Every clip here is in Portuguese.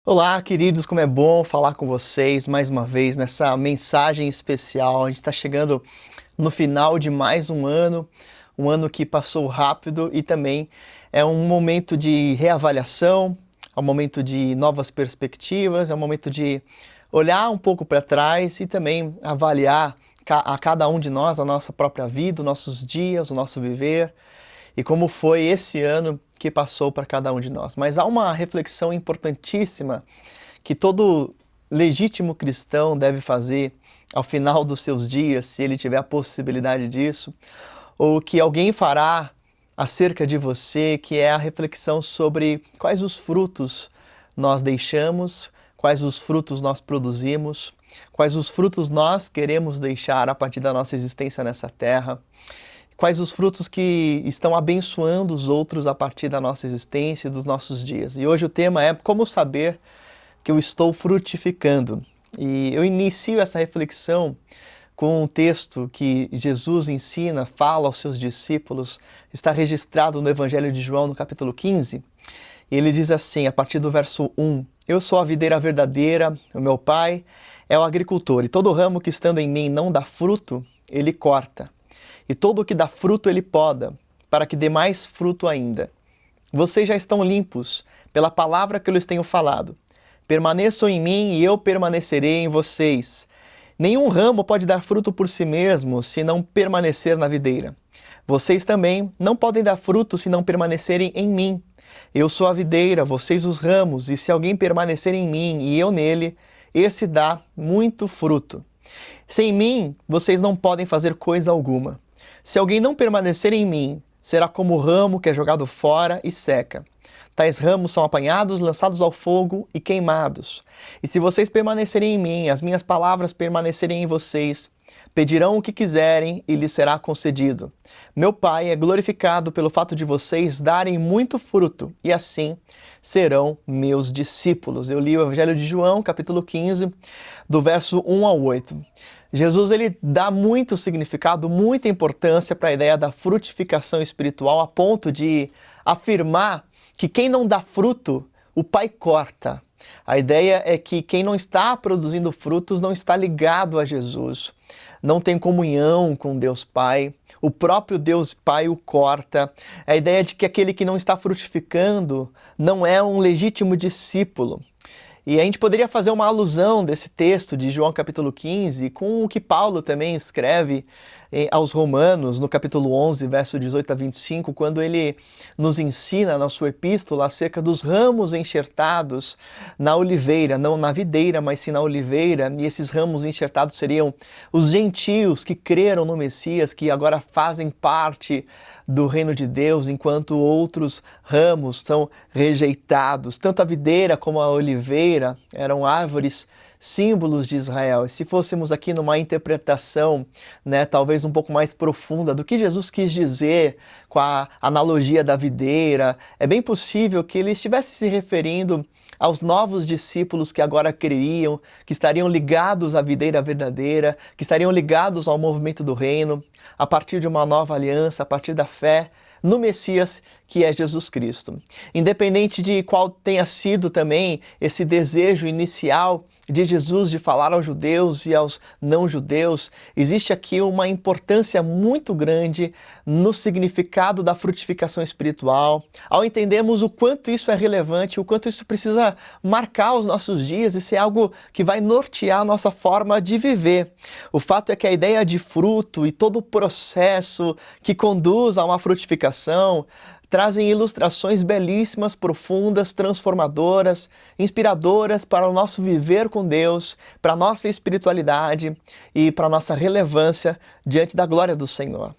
Olá, queridos, como é bom falar com vocês mais uma vez nessa mensagem especial. A gente está chegando no final de mais um ano que passou rápido e também é um momento de reavaliação, é um momento de novas perspectivas, é um momento de olhar um pouco para trás e também avaliar a cada um de nós, a nossa própria vida, os nossos dias, o nosso viver e como foi esse ano que passou para cada um de nós. Mas há uma reflexão importantíssima que todo legítimo cristão deve fazer ao final dos seus dias, se ele tiver a possibilidade disso, ou que alguém fará acerca de você, que é a reflexão sobre quais os frutos nós deixamos, quais os frutos nós produzimos, quais os frutos nós queremos deixar a partir da nossa existência nessa terra. Quais os frutos que estão abençoando os outros a partir da nossa existência e dos nossos dias. E hoje o tema é como saber que eu estou frutificando. E eu inicio essa reflexão com um texto que Jesus ensina, fala aos seus discípulos, está registrado no Evangelho de João, no capítulo 15. E ele diz assim, a partir do verso 1, Eu sou a videira verdadeira, o meu pai é o agricultor, e todo ramo que estando em mim não dá fruto, ele corta. E todo o que dá fruto ele poda, para que dê mais fruto ainda. Vocês já estão limpos pela palavra que eu lhes tenho falado. Permaneçam em mim e eu permanecerei em vocês. Nenhum ramo pode dar fruto por si mesmo, se não permanecer na videira. Vocês também não podem dar fruto se não permanecerem em mim. Eu sou a videira, vocês os ramos, e se alguém permanecer em mim e eu nele, esse dá muito fruto. Sem mim, vocês não podem fazer coisa alguma. Se alguém não permanecer em mim, será como o ramo que é jogado fora e seca. Tais ramos são apanhados, lançados ao fogo e queimados. E se vocês permanecerem em mim, as minhas palavras permanecerem em vocês, pedirão o que quiserem e lhes será concedido. Meu Pai é glorificado pelo fato de vocês darem muito fruto, e assim serão meus discípulos. Eu li o Evangelho de João, capítulo 15, do verso 1 ao 8. Jesus ele dá muito significado, muita importância para a ideia da frutificação espiritual, a ponto de afirmar que quem não dá fruto, o Pai corta. A ideia é que quem não está produzindo frutos não está ligado a Jesus, não tem comunhão com Deus Pai, o próprio Deus Pai o corta. A ideia de que aquele que não está frutificando não é um legítimo discípulo. E a gente poderia fazer uma alusão desse texto de João capítulo 15 com o que Paulo também escreve aos Romanos, no capítulo 11, verso 18 a 25, quando ele nos ensina na sua epístola acerca dos ramos enxertados na oliveira, não na videira, mas sim na oliveira, e esses ramos enxertados seriam os gentios que creram no Messias, que agora fazem parte do reino de Deus, enquanto outros ramos são rejeitados. Tanto a videira como a oliveira eram árvores símbolos de Israel. E se fôssemos aqui numa interpretação, talvez um pouco mais profunda do que Jesus quis dizer com a analogia da videira, é bem possível que ele estivesse se referindo aos novos discípulos que agora creriam, que estariam ligados à videira verdadeira, que estariam ligados ao movimento do reino, a partir de uma nova aliança, a partir da fé no Messias, que é Jesus Cristo. Independente de qual tenha sido também esse desejo inicial de Jesus de falar aos judeus e aos não-judeus, existe aqui uma importância muito grande no significado da frutificação espiritual, ao entendermos o quanto isso é relevante, o quanto isso precisa marcar os nossos dias e ser algo que vai nortear a nossa forma de viver. O fato é que a ideia de fruto e todo o processo que conduz a uma frutificação trazem ilustrações belíssimas, profundas, transformadoras, inspiradoras para o nosso viver com Deus, para a nossa espiritualidade e para a nossa relevância diante da glória do Senhor.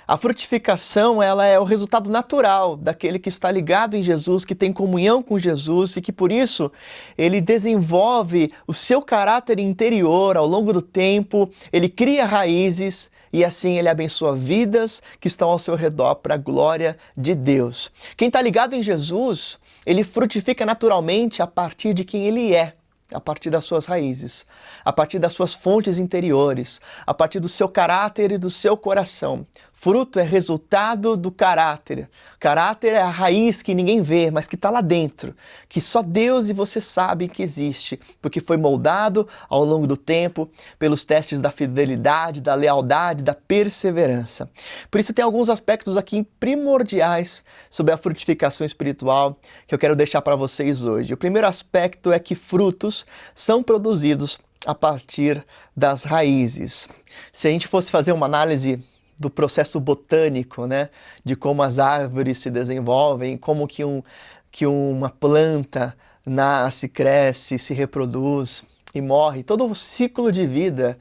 A frutificação, ela é o resultado natural daquele que está ligado em Jesus, que tem comunhão com Jesus e que por isso ele desenvolve o seu caráter interior ao longo do tempo, ele cria raízes e assim ele abençoa vidas que estão ao seu redor para a glória de Deus. Quem está ligado em Jesus, ele frutifica naturalmente a partir de quem ele é. A partir das suas raízes, a partir das suas fontes interiores, a partir do seu caráter e do seu coração. Fruto é resultado do caráter. Caráter é a raiz que ninguém vê, mas que está lá dentro, que só Deus e você sabem que existe, porque foi moldado ao longo do tempo pelos testes da fidelidade, da lealdade, da perseverança. Por isso tem alguns aspectos aqui primordiais sobre a frutificação espiritual que eu quero deixar para vocês hoje. O primeiro aspecto é que frutos são produzidos a partir das raízes. Se a gente fosse fazer uma análise do processo botânico, né, de como as árvores se desenvolvem, como que uma planta nasce, cresce, se reproduz e morre, todo o ciclo de vida,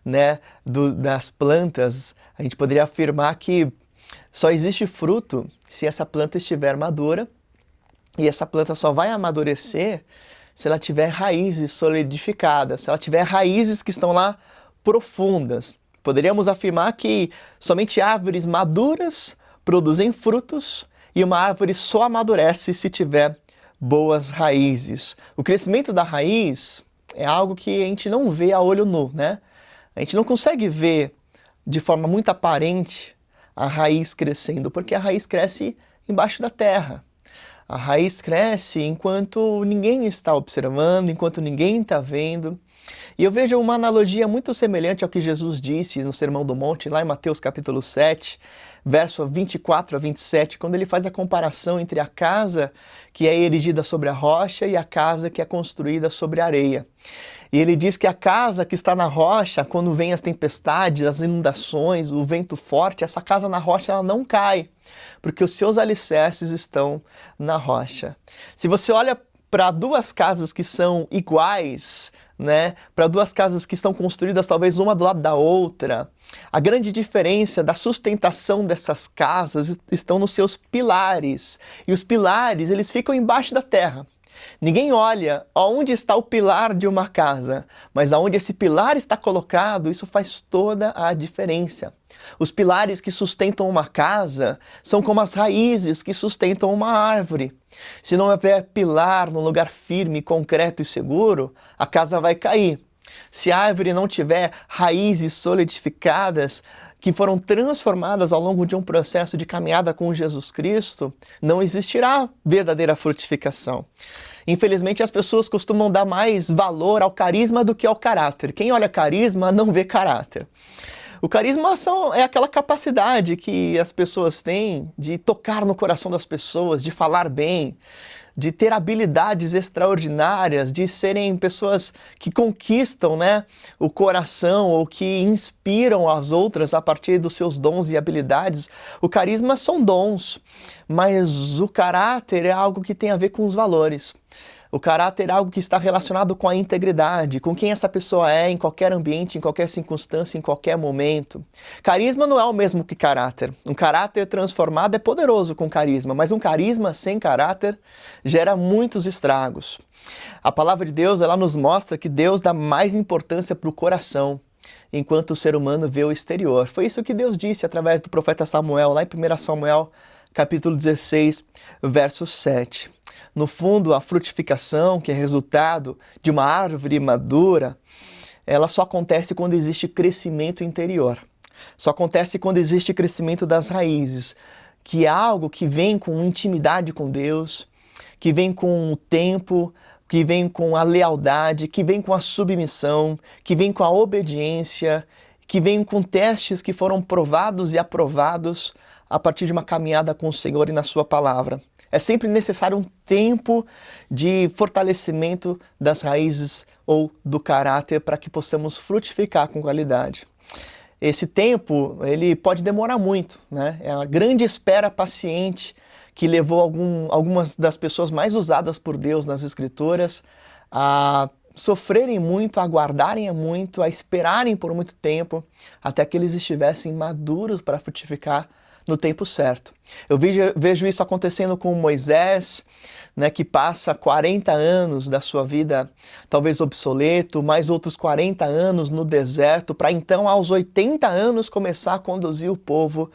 né, das plantas, a gente poderia afirmar que só existe fruto se essa planta estiver madura, e essa planta só vai amadurecer se ela tiver raízes solidificadas, se ela tiver raízes que estão lá profundas. Poderíamos afirmar que somente árvores maduras produzem frutos e uma árvore só amadurece se tiver boas raízes. O crescimento da raiz é algo que a gente não vê a olho nu, né? A gente não consegue ver de forma muito aparente a raiz crescendo, porque a raiz cresce embaixo da terra. A raiz cresce enquanto ninguém está observando, enquanto ninguém está vendo. E eu vejo uma analogia muito semelhante ao que Jesus disse no Sermão do Monte, lá em Mateus capítulo 7, verso 24 a 27, quando ele faz a comparação entre a casa que é erigida sobre a rocha e a casa que é construída sobre a areia. E ele diz que a casa que está na rocha, quando vem as tempestades, as inundações, o vento forte, essa casa na rocha ela não cai, porque os seus alicerces estão na rocha. Se você olha para duas casas que são iguais, né, para duas casas que estão construídas talvez uma do lado da outra, a grande diferença da sustentação dessas casas estão nos seus pilares. E os pilares, eles ficam embaixo da terra. Ninguém olha aonde está o pilar de uma casa, mas aonde esse pilar está colocado, isso faz toda a diferença. Os pilares que sustentam uma casa são como as raízes que sustentam uma árvore. Se não houver pilar num lugar firme, concreto e seguro, a casa vai cair. Se a árvore não tiver raízes solidificadas, que foram transformadas ao longo de um processo de caminhada com Jesus Cristo, não existirá verdadeira frutificação. Infelizmente, as pessoas costumam dar mais valor ao carisma do que ao caráter. Quem olha carisma não vê caráter. O carisma é aquela capacidade que as pessoas têm de tocar no coração das pessoas, de falar bem, de ter habilidades extraordinárias, de serem pessoas que conquistam, né, o coração ou que inspiram as outras a partir dos seus dons e habilidades. O carisma são dons, mas o caráter é algo que tem a ver com os valores. O caráter é algo que está relacionado com a integridade, com quem essa pessoa é em qualquer ambiente, em qualquer circunstância, em qualquer momento. Carisma não é o mesmo que caráter. Um caráter transformado é poderoso com carisma, mas um carisma sem caráter gera muitos estragos. A palavra de Deus, ela nos mostra que Deus dá mais importância para o coração, enquanto o ser humano vê o exterior. Foi isso que Deus disse através do profeta Samuel, lá em 1 Samuel, capítulo 16, verso 7. No fundo, a frutificação, que é resultado de uma árvore madura, ela só acontece quando existe crescimento interior. Só acontece quando existe crescimento das raízes, que é algo que vem com intimidade com Deus, que vem com o tempo, que vem com a lealdade, que vem com a submissão, que vem com a obediência, que vem com testes que foram provados e aprovados a partir de uma caminhada com o Senhor e na sua palavra. É sempre necessário um tempo de fortalecimento das raízes ou do caráter para que possamos frutificar com qualidade. Esse tempo, ele pode demorar muito, né? É a grande espera paciente que levou algumas das pessoas mais usadas por Deus nas Escrituras a sofrerem muito, a aguardarem muito, a esperarem por muito tempo, até que eles estivessem maduros para frutificar no tempo certo. Eu vejo isso acontecendo com Moisés, né, que passa 40 anos da sua vida talvez obsoleto, mais outros 40 anos no deserto, para então aos 80 anos começar a conduzir o povo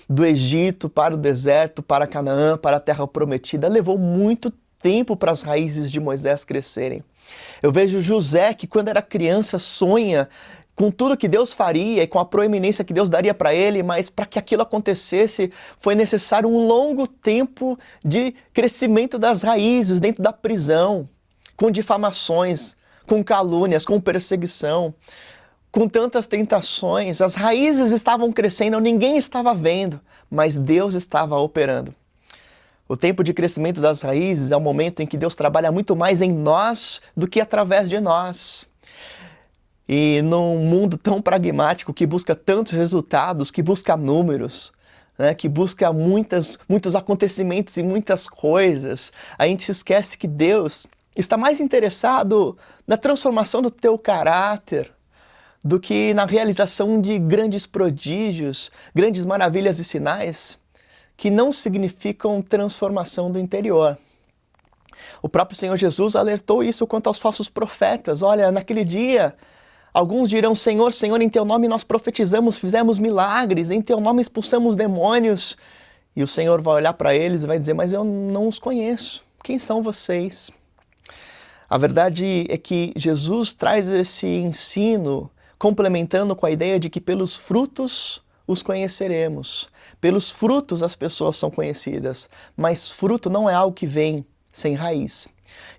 do Egito para o deserto, para Canaã, para a terra prometida. Levou muito tempo para as raízes de Moisés crescerem. Eu vejo José, que quando era criança sonha com tudo que Deus faria e com a proeminência que Deus daria para ele, mas para que aquilo acontecesse foi necessário um longo tempo de crescimento das raízes dentro da prisão, com difamações, com calúnias, com perseguição, com tantas tentações. As raízes estavam crescendo, ninguém estava vendo, mas Deus estava operando. O tempo de crescimento das raízes é o momento em que Deus trabalha muito mais em nós do que através de nós. E num mundo tão pragmático, que busca tantos resultados, que busca números, né, que busca muitos acontecimentos e muitas coisas, a gente se esquece que Deus está mais interessado na transformação do teu caráter do que na realização de grandes prodígios, grandes maravilhas e sinais que não significam transformação do interior. O próprio Senhor Jesus alertou isso quanto aos falsos profetas. Olha, naquele dia, alguns dirão: Senhor, Senhor, em teu nome nós profetizamos, fizemos milagres, em teu nome expulsamos demônios. E o Senhor vai olhar para eles e vai dizer: mas eu não os conheço. Quem são vocês? A verdade é que Jesus traz esse ensino complementando com a ideia de que pelos frutos os conheceremos. Pelos frutos as pessoas são conhecidas, mas fruto não é algo que vem sem raiz.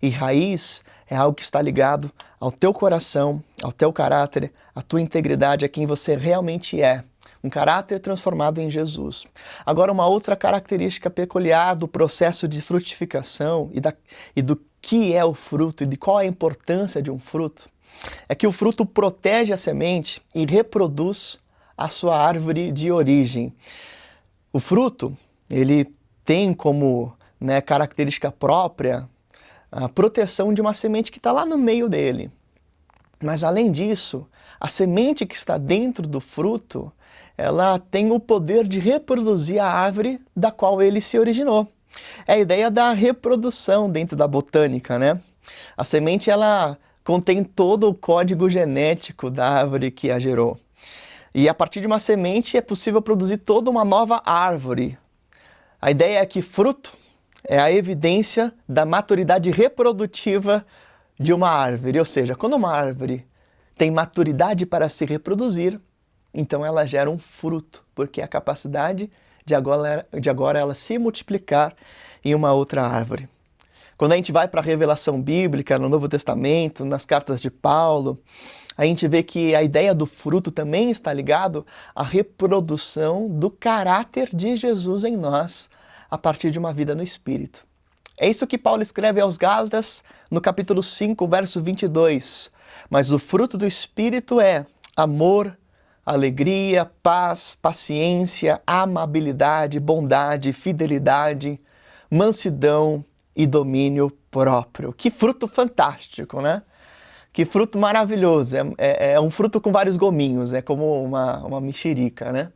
E raiz é algo que está ligado ao teu coração, ao teu caráter, à tua integridade, a quem você realmente é. Um caráter transformado em Jesus. Agora, uma outra característica peculiar do processo de frutificação e do que é o fruto e de qual é a importância de um fruto, é que o fruto protege a semente e reproduz a sua árvore de origem. O fruto, ele tem como característica própria a proteção de uma semente que está lá no meio dele. Mas além disso, a semente que está dentro do fruto, ela tem o poder de reproduzir a árvore da qual ele se originou. É a ideia da reprodução dentro da botânica, né? A semente, ela contém todo o código genético da árvore que a gerou. E a partir de uma semente é possível produzir toda uma nova árvore. A ideia é que fruto é a evidência da maturidade reprodutiva de uma árvore. Ou seja, quando uma árvore tem maturidade para se reproduzir, então ela gera um fruto, porque é a capacidade de agora ela se multiplicar em uma outra árvore. Quando a gente vai para a revelação bíblica, no Novo Testamento, nas cartas de Paulo, a gente vê que a ideia do fruto também está ligado à reprodução do caráter de Jesus em nós, a partir de uma vida no Espírito. É isso que Paulo escreve aos Gálatas, no capítulo 5, verso 22. Mas o fruto do Espírito é amor, alegria, paz, paciência, amabilidade, bondade, fidelidade, mansidão e domínio próprio. Que fruto fantástico, né? Que fruto maravilhoso. É um fruto com vários gominhos, é como uma mexerica, né?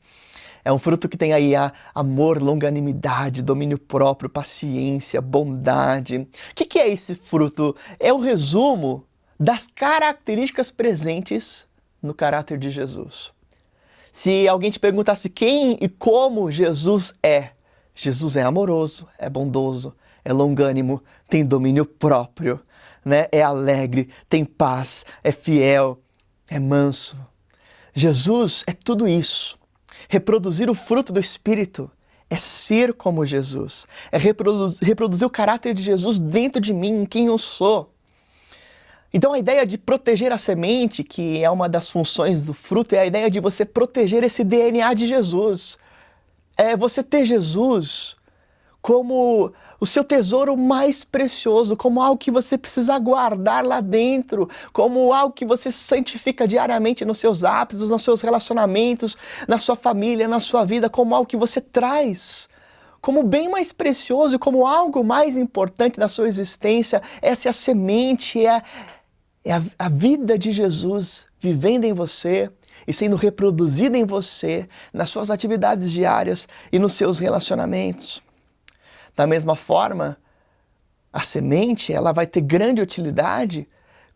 É um fruto que tem aí amor, longanimidade, domínio próprio, paciência, bondade. O que é esse fruto? É o resumo das características presentes no caráter de Jesus. Se alguém te perguntasse quem e como Jesus é amoroso, é bondoso, é longânimo, tem domínio próprio, né? É alegre, tem paz, é fiel, é manso. Jesus é tudo isso. Reproduzir o fruto do Espírito é ser como Jesus, é reproduzir o caráter de Jesus dentro de mim, em quem eu sou. Então a ideia de proteger a semente, que é uma das funções do fruto, é a ideia de você proteger esse DNA de Jesus. É você ter Jesus como o seu tesouro mais precioso, como algo que você precisa guardar lá dentro, como algo que você santifica diariamente nos seus hábitos, nos seus relacionamentos, na sua família, na sua vida, como algo que você traz como bem mais precioso, como algo mais importante da sua existência. Essa é a semente, é a vida de Jesus vivendo em você e sendo reproduzida em você, nas suas atividades diárias e nos seus relacionamentos. Da mesma forma, a semente ela vai ter grande utilidade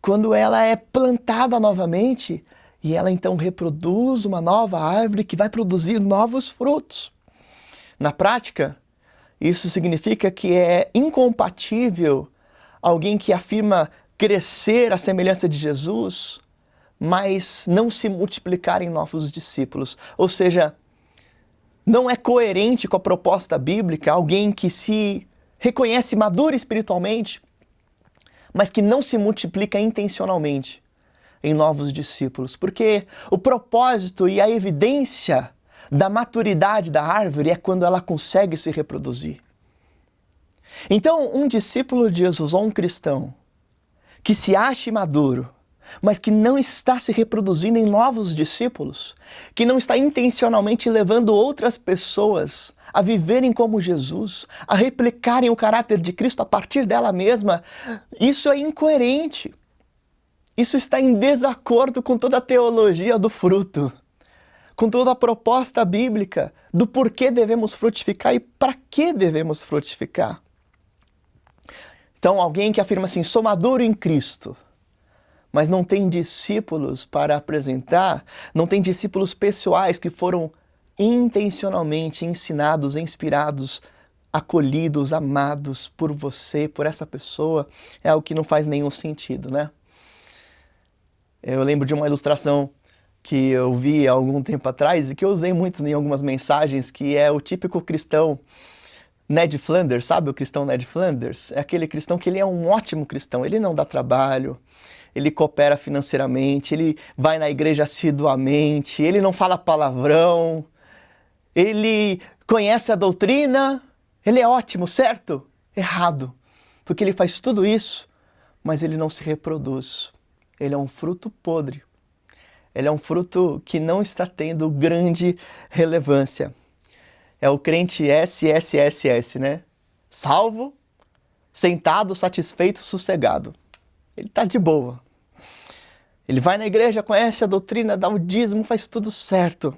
quando ela é plantada novamente e ela então reproduz uma nova árvore que vai produzir novos frutos. Na prática, isso significa que é incompatível alguém que afirma crescer à semelhança de Jesus mas não se multiplicarem novos discípulos. Ou seja, não é coerente com a proposta bíblica alguém que se reconhece maduro espiritualmente, mas que não se multiplica intencionalmente em novos discípulos. Porque o propósito e a evidência da maturidade da árvore é quando ela consegue se reproduzir. Então, um discípulo de Jesus ou um cristão que se ache maduro, mas que não está se reproduzindo em novos discípulos, que não está intencionalmente levando outras pessoas a viverem como Jesus, a replicarem o caráter de Cristo a partir dela mesma, isso é incoerente. Isso está em desacordo com toda a teologia do fruto, com toda a proposta bíblica do porquê devemos frutificar e para que devemos frutificar. Então, alguém que afirma assim, sou maduro em Cristo, mas não tem discípulos para apresentar, não tem discípulos pessoais que foram intencionalmente ensinados, inspirados, acolhidos, amados por você, por essa pessoa, é algo que não faz nenhum sentido, né? Eu lembro de uma ilustração que eu vi há algum tempo atrás e que eu usei muito em algumas mensagens, que é o típico cristão Ned Flanders, sabe o cristão Ned Flanders? É aquele cristão que ele é um ótimo cristão, ele não dá trabalho, ele coopera financeiramente, ele vai na igreja assiduamente, ele não fala palavrão, ele conhece a doutrina, ele é ótimo, certo? Errado, porque ele faz tudo isso, mas ele não se reproduz. Ele é um fruto podre, ele é um fruto que não está tendo grande relevância. É o crente SSSS, né? Salvo, sentado, satisfeito, sossegado. Ele está de boa. Ele vai na igreja, conhece a doutrina, dá o dízimo, faz tudo certo.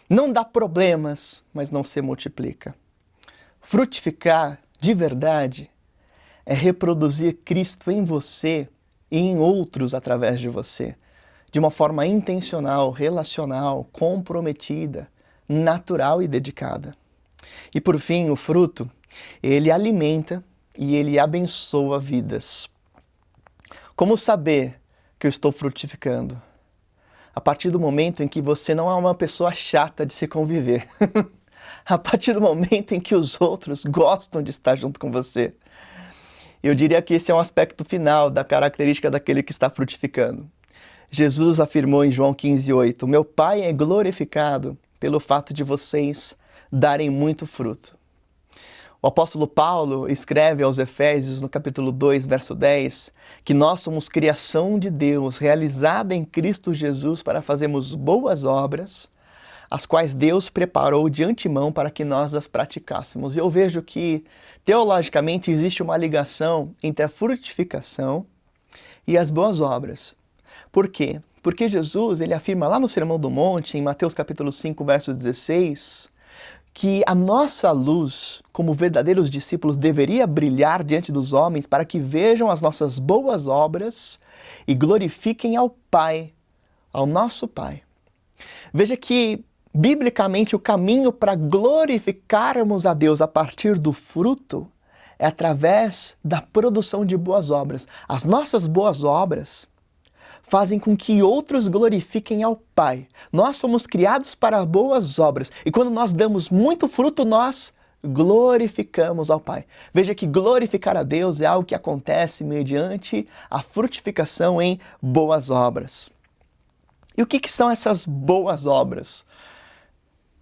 Não dá problemas, mas não se multiplica. Frutificar de verdade é reproduzir Cristo em você e em outros através de você, de uma forma intencional, relacional, comprometida, natural e dedicada. E por fim, o fruto, ele alimenta e ele abençoa vidas. Como saber que eu estou frutificando? A partir do momento em que você não é uma pessoa chata de se conviver. A partir do momento em que os outros gostam de estar junto com você. Eu diria que esse é um aspecto final da característica daquele que está frutificando. Jesus afirmou em João 15:8, meu Pai é glorificado pelo fato de vocês darem muito fruto. O apóstolo Paulo escreve aos Efésios, no capítulo 2, verso 10, que nós somos criação de Deus, realizada em Cristo Jesus para fazermos boas obras, as quais Deus preparou de antemão para que nós as praticássemos. E eu vejo que, teologicamente, existe uma ligação entre a frutificação e as boas obras. Por quê? Porque Jesus, ele afirma lá no Sermão do Monte, em Mateus capítulo 5, verso 16, que a nossa luz, como verdadeiros discípulos, deveria brilhar diante dos homens para que vejam as nossas boas obras e glorifiquem ao Pai, ao nosso Pai. Veja que, biblicamente, o caminho para glorificarmos a Deus a partir do fruto é através da produção de boas obras. As nossas boas obras fazem com que outros glorifiquem ao Pai. Nós somos criados para boas obras. E quando nós damos muito fruto, nós glorificamos ao Pai. Veja que glorificar a Deus é algo que acontece mediante a frutificação em boas obras. E o que são essas boas obras?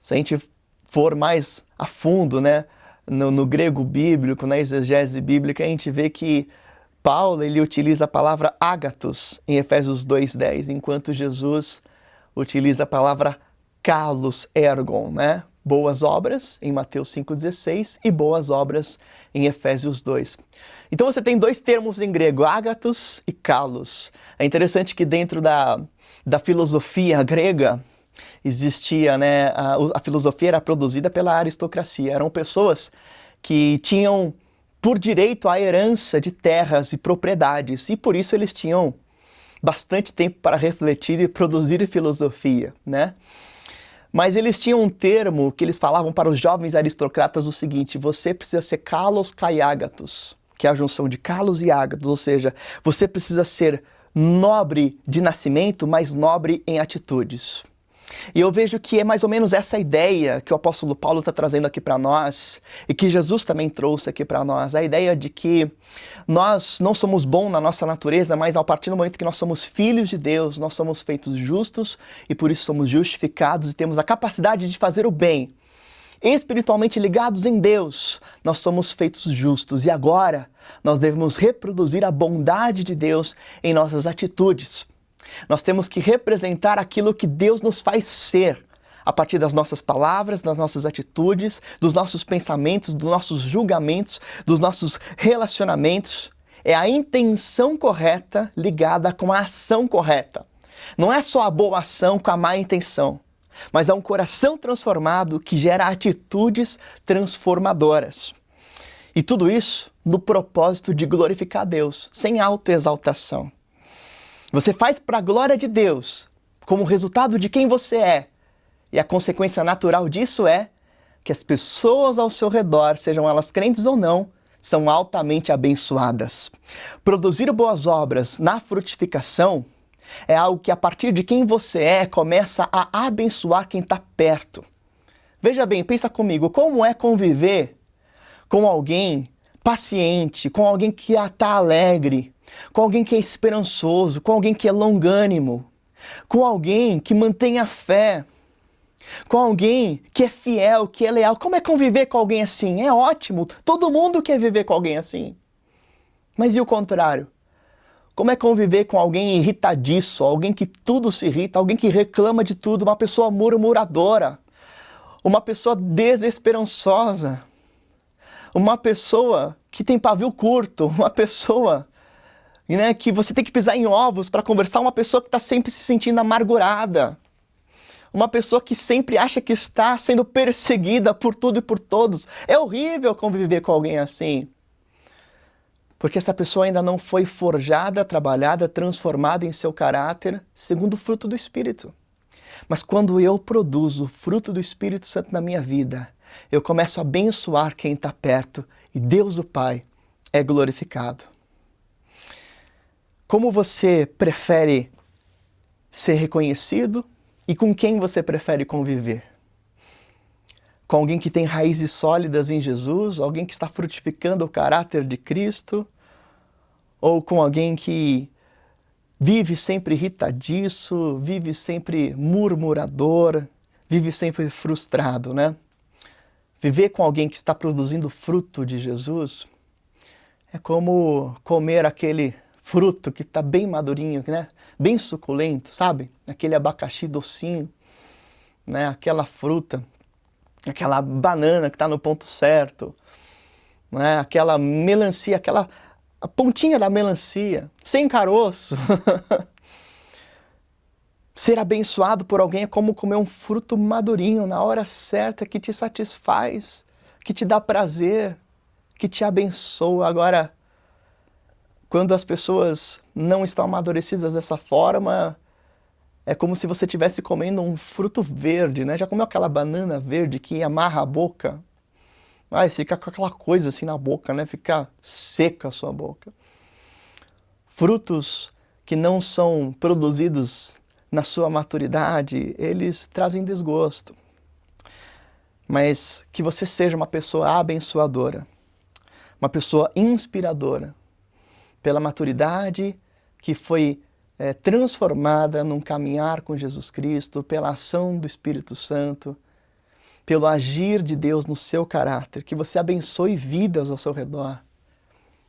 Se a gente for mais a fundo, né, no grego bíblico, na exegese bíblica, a gente vê que Paulo, ele utiliza a palavra ágatos em Efésios 2:10, enquanto Jesus utiliza a palavra kalos ergon, né? Boas obras em Mateus 5:16 e boas obras em Efésios 2. Então você tem dois termos em grego, ágatos e kalos. É interessante que dentro da filosofia grega existia, né? A filosofia era produzida pela aristocracia. Eram pessoas que tinham por direito à herança de terras e propriedades, e por isso eles tinham bastante tempo para refletir e produzir filosofia, né? Mas eles tinham um termo que eles falavam para os jovens aristocratas o seguinte, você precisa ser kalos kai ágatos, que é a junção de kalos e ágatos, ou seja, você precisa ser nobre de nascimento, mas nobre em atitudes. E eu vejo que é mais ou menos essa ideia que o apóstolo Paulo está trazendo aqui para nós e que Jesus também trouxe aqui para nós. A ideia de que nós não somos bons na nossa natureza, mas a partir do momento que nós somos filhos de Deus, nós somos feitos justos e por isso somos justificados e temos a capacidade de fazer o bem. Espiritualmente ligados em Deus, nós somos feitos justos e agora nós devemos reproduzir a bondade de Deus em nossas atitudes. Nós temos que representar aquilo que Deus nos faz ser, a partir das nossas palavras, das nossas atitudes, dos nossos pensamentos, dos nossos julgamentos, dos nossos relacionamentos. É a intenção correta ligada com a ação correta. Não é só a boa ação com a má intenção, mas é um coração transformado que gera atitudes transformadoras. E tudo isso no propósito de glorificar a Deus, sem autoexaltação. Você faz para a glória de Deus, como resultado de quem você é. E a consequência natural disso é que as pessoas ao seu redor, sejam elas crentes ou não, são altamente abençoadas. Produzir boas obras na frutificação é algo que a partir de quem você é, começa a abençoar quem está perto. Veja bem, pensa comigo, como é conviver com alguém paciente, com alguém que está alegre, com alguém que é esperançoso, com alguém que é longânimo, com alguém que mantém a fé, com alguém que é fiel, que é leal. Como é conviver com alguém assim? É ótimo, todo mundo quer viver com alguém assim. Mas e o contrário? Como é conviver com alguém irritadiço, alguém que tudo se irrita, alguém que reclama de tudo, uma pessoa murmuradora, uma pessoa desesperançosa, uma pessoa que tem pavio curto, uma pessoa que você tem que pisar em ovos para conversar, uma pessoa que está sempre se sentindo amargurada, uma pessoa que sempre acha que está sendo perseguida por tudo e por todos. É horrível conviver com alguém assim, porque essa pessoa ainda não foi forjada, trabalhada, transformada em seu caráter segundo o fruto do Espírito. Mas quando eu produzo o fruto do Espírito Santo na minha vida, eu começo a abençoar quem está perto e Deus o Pai é glorificado. Como você prefere ser reconhecido e com quem você prefere conviver? Com alguém que tem raízes sólidas em Jesus, alguém que está frutificando o caráter de Cristo, ou com alguém que vive sempre irritadiço, vive sempre murmurador, vive sempre frustrado, né? Viver com alguém que está produzindo fruto de Jesus é como comer aquele fruto que está bem madurinho, né? Bem suculento, sabe? Aquele abacaxi docinho, né? Aquela fruta, aquela banana que está no ponto certo, né? Aquela melancia, a pontinha da melancia, sem caroço. Ser abençoado por alguém é como comer um fruto madurinho na hora certa, que te satisfaz, que te dá prazer, que te abençoa. Agora, quando as pessoas não estão amadurecidas dessa forma, é como se você estivesse comendo um fruto verde, né? Já comeu aquela banana verde que amarra a boca? Ai, fica com aquela coisa assim na boca, né? Fica seca a sua boca. Frutos que não são produzidos na sua maturidade, eles trazem desgosto. Mas que você seja uma pessoa abençoadora, uma pessoa inspiradora, pela maturidade que foi transformada num caminhar com Jesus Cristo, pela ação do Espírito Santo, pelo agir de Deus no seu caráter, que você abençoe vidas ao seu redor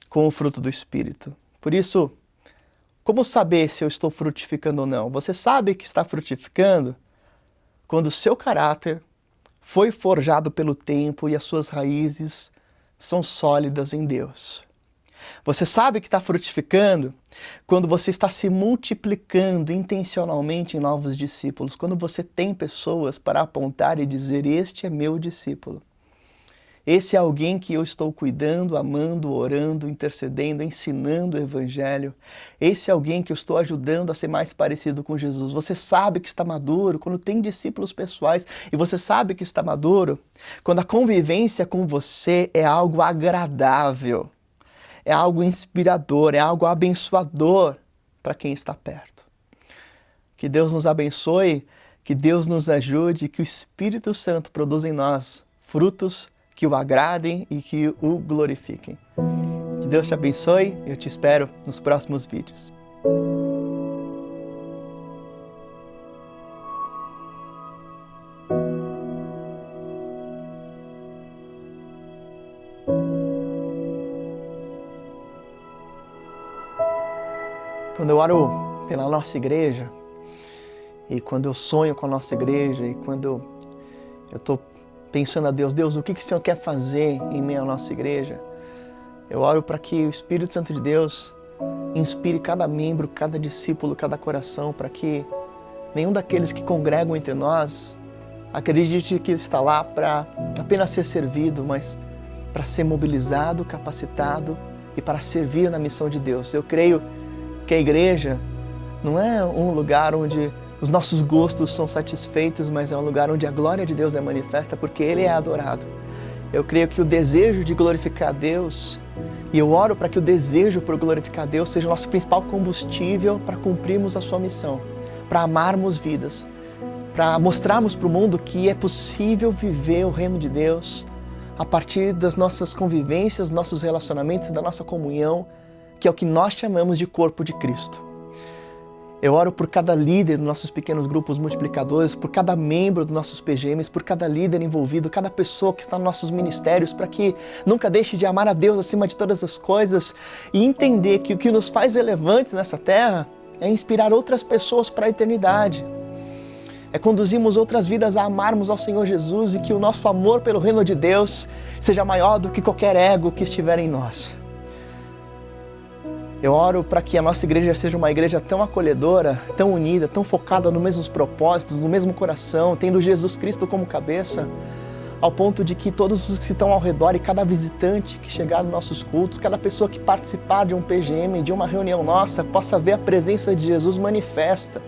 com o fruto do Espírito. Por isso, como saber se eu estou frutificando ou não? Você sabe que está frutificando quando o seu caráter foi forjado pelo tempo e as suas raízes são sólidas em Deus. Você sabe que está frutificando quando você está se multiplicando intencionalmente em novos discípulos, quando você tem pessoas para apontar e dizer: este é meu discípulo. Esse é alguém que eu estou cuidando, amando, orando, intercedendo, ensinando o Evangelho. Esse é alguém que eu estou ajudando a ser mais parecido com Jesus. Você sabe que está maduro quando tem discípulos pessoais, e você sabe que está maduro quando a convivência com você é algo agradável, é algo inspirador, é algo abençoador. para quem está perto. Que Deus nos abençoe, que Deus nos ajude, que o Espírito Santo produza em nós frutos que o agradem e que o glorifiquem. Que Deus te abençoe e eu te espero nos próximos vídeos. Quando eu oro pela nossa igreja, e quando eu sonho com a nossa igreja, e quando eu estou pensando a Deus, o que o Senhor quer fazer em meio à nossa igreja, eu oro para que o Espírito Santo de Deus inspire cada membro, cada discípulo, cada coração, para que nenhum daqueles que congregam entre nós acredite que está lá para apenas ser servido, mas para ser mobilizado, capacitado e para servir na missão de Deus. Eu creio que a igreja não é um lugar onde os nossos gostos são satisfeitos, mas é um lugar onde a glória de Deus é manifesta, porque Ele é adorado. Eu creio que o desejo de glorificar a Deus, e eu oro para que o desejo por glorificar a Deus seja o nosso principal combustível para cumprirmos a sua missão, para amarmos vidas, para mostrarmos para o mundo que é possível viver o reino de Deus a partir das nossas convivências, nossos relacionamentos, da nossa comunhão, que é o que nós chamamos de corpo de Cristo. Eu oro por cada líder dos nossos pequenos grupos multiplicadores, por cada membro dos nossos PGMs, por cada líder envolvido, cada pessoa que está nos nossos ministérios, para que nunca deixe de amar a Deus acima de todas as coisas e entender que o que nos faz relevantes nessa terra é inspirar outras pessoas para a eternidade. É conduzirmos outras vidas a amarmos ao Senhor Jesus e que o nosso amor pelo reino de Deus seja maior do que qualquer ego que estiver em nós. Eu oro para que a nossa igreja seja uma igreja tão acolhedora, tão unida, tão focada nos mesmos propósitos, no mesmo coração, tendo Jesus Cristo como cabeça, ao ponto de que todos os que estão ao redor e cada visitante que chegar nos nossos cultos, cada pessoa que participar de um PGM, de uma reunião nossa, possa ver a presença de Jesus manifesta.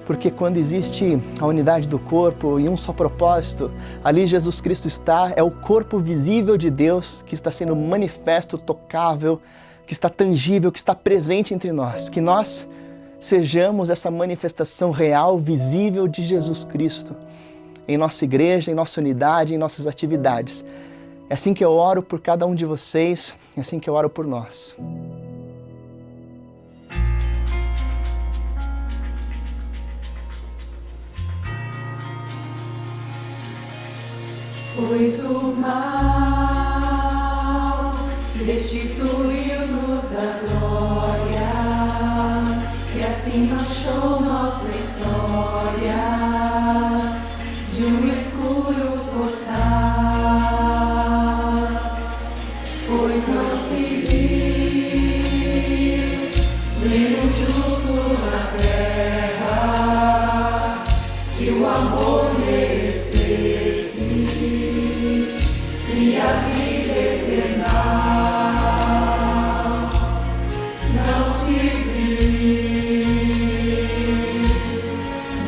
Porque quando existe a unidade do corpo e um só propósito, ali Jesus Cristo está, é o corpo visível de Deus que está sendo manifesto, tocável, que está tangível, que está presente entre nós. Que nós sejamos essa manifestação real, visível de Jesus Cristo em nossa igreja, em nossa unidade, em nossas atividades. É assim que eu oro por cada um de vocês, é assim que eu oro por nós. Pois o mal restituiu-nos da glória, e assim manchou nossa história de um escuro total. Pois não se viu nenhum justo na terra que o amor merecesse e a vida eterna. Não se viu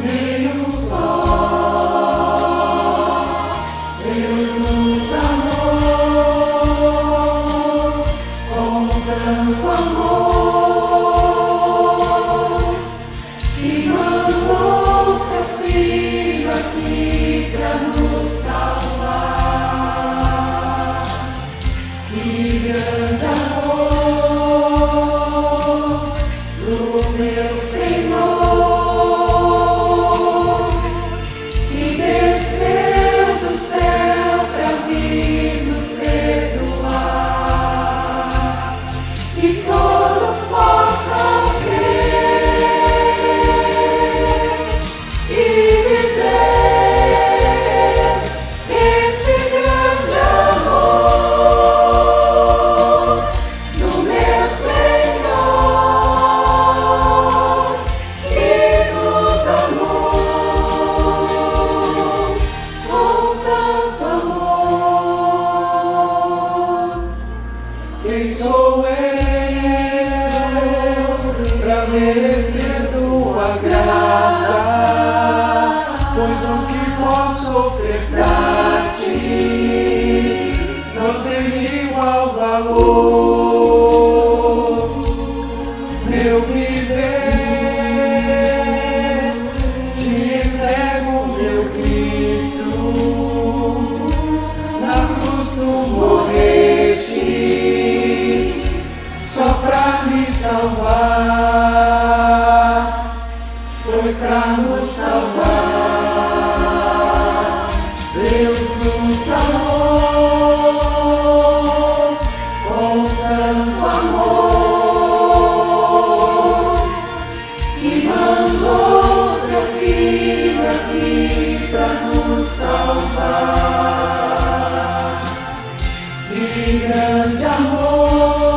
nenhum só. Deus nos amou com tanto amor e mandou seu Filho aqui para nos salvar. Que grande amor do meu Senhor, que desceu do céu para vir nos perdoar, e todos possam crer e viver esse grande amor do meu Senhor, que nos amou com tanto amor. Quem sou eu para merecer tua graça? Pois o que posso ofertar-te não tem igual valor. Meu tu morreste só pra me salvar, foi pra nos salvar. Deus nos amou com tanto amor que mandou seu filho aqui pra nos salvar. de grande amor.